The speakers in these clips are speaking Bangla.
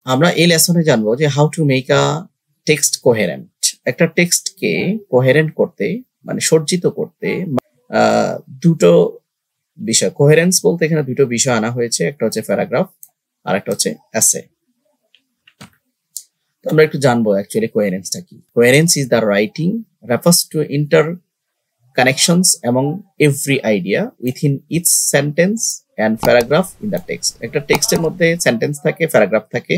আমরা এই লেসনে জানবো যে how to make a text coherent. একটা টেক্সটকে কোহেরেন্ট করতে মানে সজ্জিত করতে দুটো বিষয়, কোহেরেন্স বলতে এখানে দুটো বিষয় আনা হয়েছে, একটা হচ্ছে প্যারাগ্রাফ আর একটা হচ্ছে এসে। তো আমরা একটু জানবো অ্যাকচুয়ালি কোহেরেন্সটা কি। Coherence is the writing refers to interconnections among every idea within each sentence and paragraph in the text. একটা টেক্সটের মধ্যে সেন্টেন্স থাকে, প্যারাগ্রাফ থাকে,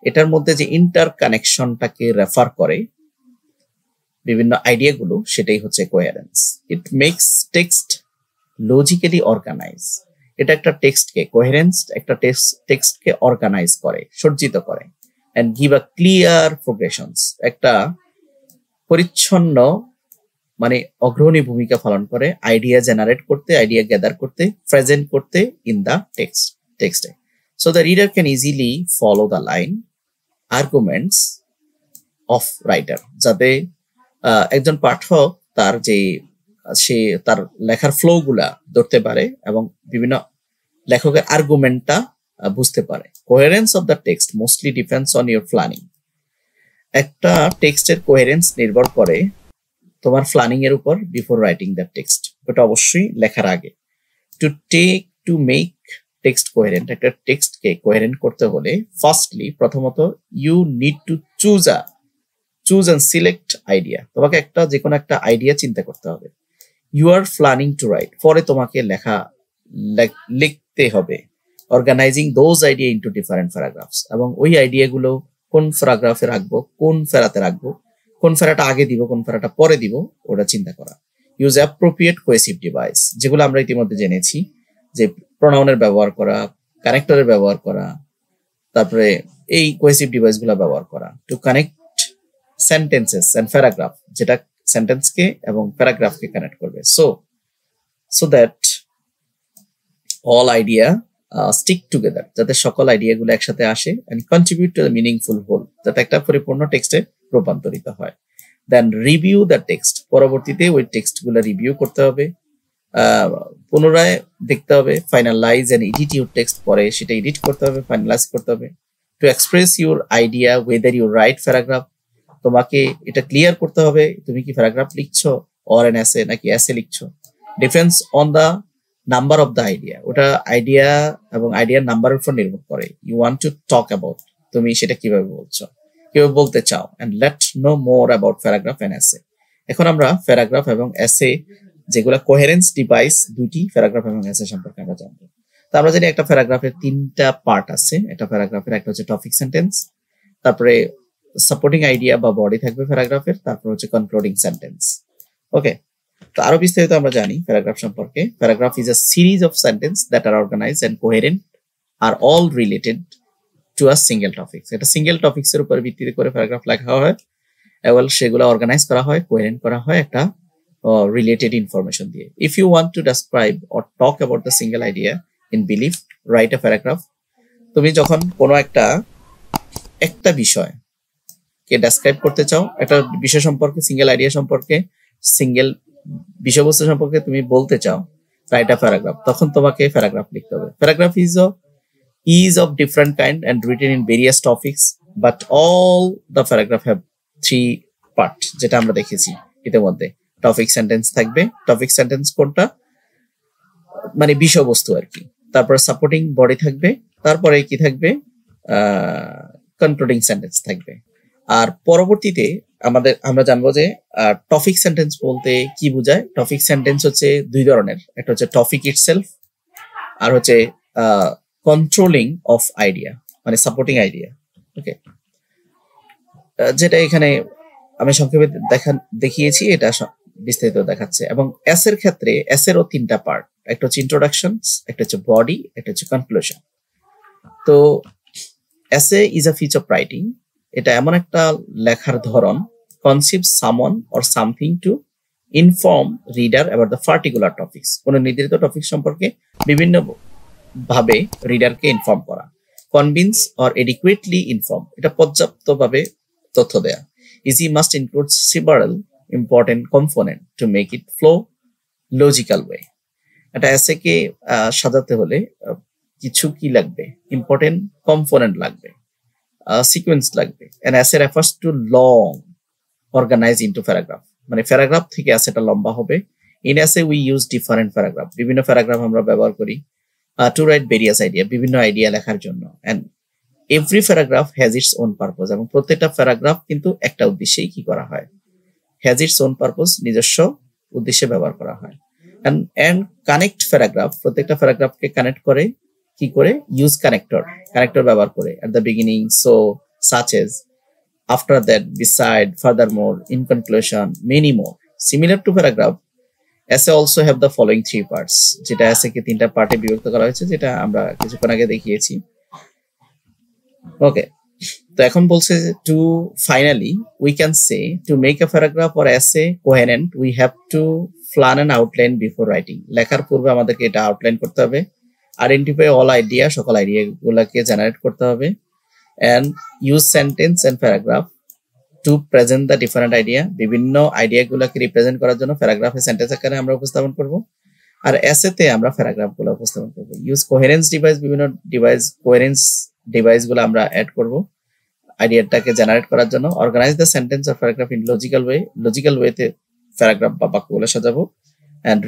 এটার মধ্যে যে ইন্টার কানেকশনটাকে রেফার করে বিভিন্ন আইডিয়াগুলো, সেটাই হচ্ছে coherence. It makes text logically organise. এটা একটা টেক্সটকে কোহেরেন্স, একটা টেক্সটকে অর্গানাইজ করে, সজ্জিত করে, এন্ড গিভ আ ক্লিয়ার প্রোগ্রেশনস, একটা পরিচ্ছন্ন মানে অগ্রণী ভূমিকা পালন করে আইডিয়া জেনারেট করতে, আইডিয়া গ্যাদার করতে, প্রেজেন্ট করতে ইন দা টেক্সটে। So the reader can easily follow the line arguments of writer, যাতে একজন পাঠক তার যে সে তার লেখার ফ্লো গুলা ধরতে পারে এবং বিভিন্ন লেখকের আর্গুমেন্টটা বুঝতে পারে। Coherence of the text mostly depends on your planning. একটা টেক্সটের কোহেরেন্স নির্ভর করে তোমার প্ল্যানিং এর উপর বিফোর রাইটিং দ্য টেক্সট, ওটা অবশ্যই লেখার আগে। টু মেক টেক্সট কোহেরেন্ট, একটা টেক্সটকে কোহেরেন্ট করতে হলে ফার্স্টলি প্রথমত you need to choose and select idea. তোমাকে যে কোনো একটা আইডিয়া চিন্তা করতে হবে। You are planning to write, পরে তোমাকে লিখতে হবে। Organising those idea into different paragraphs, এবং ওই আইডিয়াগুলো কোন প্যারাগ্রাফে রাখবো, কোন ফেরাতে রাখবো, কোন ফেরাটা আগে দিব, কোন ফেরাটা পরে দিব, ওটা চিন্তা করা। ইউজ অ্যাপ্রোপ্রিয়েট কোহেসিভ ডিভাইস, যেগুলো আমরা ইতিমধ্যে জেনেছি, যে প্রোনাউনের ব্যবহার করা, কানেক্টরের ব্যবহার করা, তারপরে এই কোহেসিভ ডিভাইস গুলো ব্যবহার করা। To connect sentences and paragraph, যেটা সেন্টেন্সকে এবং প্যারাগ্রাফকে কানেক্ট করবে। So that all idea stick together, যাতে সকল আইডিয়া গুলো একসাথে আসে, and contribute to the meaningful whole, যাতে একটা পরিপূর্ণ টেক্সটে রূপান্তরিত হয়। দেন রিভিউ দ্য টেক্সট, পরবর্তীতে ওই টেক্সট গুলো রিভিউ করতে হবে, পুনরায় দেখতে হবে। Finalise and edit your text, পরে সেটা এডিট করতে হবে, ফাইনালাইজ করতে হবে। To express your idea whether you write paragraph, তোমাকে এটা ক্লিয়ার করতে হবে তুমি কি প্যারাগ্রাফ লিখছো অর এন এসে নাকি এসে লিখছো। Depends on the number of the idea, ওটা আইডিয়া এবং আইডিয়ার নাম্বারের উপর নির্ভর করে। You want to talk about, তুমি সেটা কিভাবে বলছো, কিভাবে বলতে চাও। And let know more about paragraph and essay. এখন আমরা প্যারাগ্রাফ এবং এসে, যেগুলো কোহেরেন্স ডিভাইস দুটি, প্যারাগ্রাফ এবং এসে সম্পর্কে আমরা জানবো। তো আমরা জানি একটা প্যারাগ্রাফের তিনটা পার্ট আছে। একটা প্যারাগ্রাফের একটা হচ্ছে টপিক সেন্টেন্স, তারপরে সাপোর্টিং আইডিয়া বা বডি থাকবে প্যারাগ্রাফের, তারপর হচ্ছে কনক্লুডিং সেন্টেন্স। ওকে, তো আরো বিস্তারিত আমরা জানি প্যারাগ্রাফ সম্পর্কে। Paragraph is a series of sentence that are organised and coherent, are all related to a single topic. এটা সিঙ্গেল টপিকস এর উপর ভিত্তি করে প্যারাগ্রাফ লেখা হয় এবং সেগুলো অর্গানাইজ করা হয়, কোহেরেন্ট করা হয় একটা রিলেটেড ইনফরমেশন দিয়ে। If you want to describe or talk about the single idea in brief, write a paragraph. তুমি যখন কোনো একটা বিষয় কে ডেসক্রাইব করতে চাও, একটা বিষয় সম্পর্কে, সিঙ্গেল আইডিয়া সম্পর্কে, সিঙ্গেল বিষয়বস্তু সম্পর্কে তুমি বলতে চাও, রাইট আ প্যারাগ্রাফ, তখন তোমাকে প্যারাগ্রাফ লিখতে হবে। Paragraph is of different kind and written in various topics, but all the paragraph have 3 parts, যেটা আমরা দেখেছি ইতিমধ্যে। টপিক সেন্টেন্স থাকবে, টপিক সেন্টেন্স কোনটা মানে বিষয়বস্তু আর কি, তারপর সাপোর্টিং বডি থাকবে, তারপরে কি থাকবে কনক্লুডিং সেন্টেন্স থাকবে। আর পরবর্তীতে আমরা জানবো যে টপিক সেন্টেন্স বলতে কি বোঝায়। টপিক সেন্টেন্স হচ্ছে দুই ধরনের, একটা হচ্ছে টপিক ইটসেলফ, আর হচ্ছে কন্ট্রোলিং অফ আইডিয়া মানে সাপোর্টিং আইডিয়া। ওকে, যেটা এখানে আমি সংক্ষেপে দেখিয়েছি, এটা বিস্তারিত দেখাচ্ছে। এবং এস এর ক্ষেত্রে এস এরও 3টা পার্ট, একটা হচ্ছে ইন্ট্রোডাকশন, একটা হচ্ছে বডি, একটা হচ্ছে কনক্লুশন। তো এসে is a feature of writing, এটা এমন একটা লেখার ধরন, কনসিভ সামন or something to inform reader about the particular topics, কোন নির্ধারিত টপিক সম্পর্কে বিভিন্ন ভাবে রিডারকে ইনফর্ম করা। কনভিন্স অর এডিকুয়েটলি ইনফর্ম, এটা পর্যাপ্তভাবে তথ্য দেয়া। Easy must include several important component to make it flow logical way. একটা এসেকে সাজাতে হলে কিছু কি লাগবে, ইম্পর্টেন্ট কম্পোনেন্ট লাগবে। সিকোয়েন্স লাগবে। এন্ড এসে refers to long organise into paragraph, মানে প্যারাগ্রাফ থেকে এসেটা লম্বা হবে। In essay we use different paragraph, বিভিন্ন প্যারাগ্রাফ আমরা ব্যবহার করি টু রাইট ভেরিয়াস আইডিয়া, বিভিন্ন আইডিয়া লেখার জন্য। And every paragraph has its own purpose, এবং প্রত্যেকটা প্যারাগ্রাফ কিন্তু একটা উদ্দেশ্যেই কি করা হয়, হ্যাজ ইটস ওন পারপোজ, নিজস্ব উদ্দেশ্যে ব্যবহার করা হয়। এন্ড কানেক্ট প্যারাগ্রাফ, প্রত্যেকটা প্যারাগ্রাফকে কানেক্ট করে কি করে, ইউজ কানেক্টর ব্যবহার করে। At the beginning, so, such as, after that, beside, furthermore, in conclusion, many more. Similar to paragraph, essay also have the following three parts, যেটা essay কে তিনটা পার্টে বিভক্ত করা হয়েছে, যেটা আমরা কিছুক্ষণ আগে দেখিয়েছি। ওকে, তো এখন বলছে to finally we can say to make a paragraph or essay coherent we have to plan an outline before writing. লেখার পূর্বে আমাদেরকে এটা আউটলাইন করতে হবে, আইডেন্টিফাই অল আইডিয়া, সকল আইডিয়া গুলাকে জেনারেট করতে হবে, and use sentence and paragraph to present the different idea, বিভিন্ন আইডিয়া গুলাকে রিপ্রেজেন্ট করার জন্য প্যারাগ্রাফে সেন্টেন্স আকারে আমরা উপস্থাপন করব, আর এসেতে আমরা প্যারাগ্রাফ গুলো উপস্থাপন করব। ইউজ কোহেরেন্স ডিভাইস, বিভিন্ন কোহেরেন্স ডিভাইস গুলো আমরা অ্যাড করব আইডিয়াটাকে জেনারেট করার জন্য। Organise the sentence or paragraph in logical ওয়েতে প্যারাগ্রাফ বা বাক্যগুলো সাজাবো, and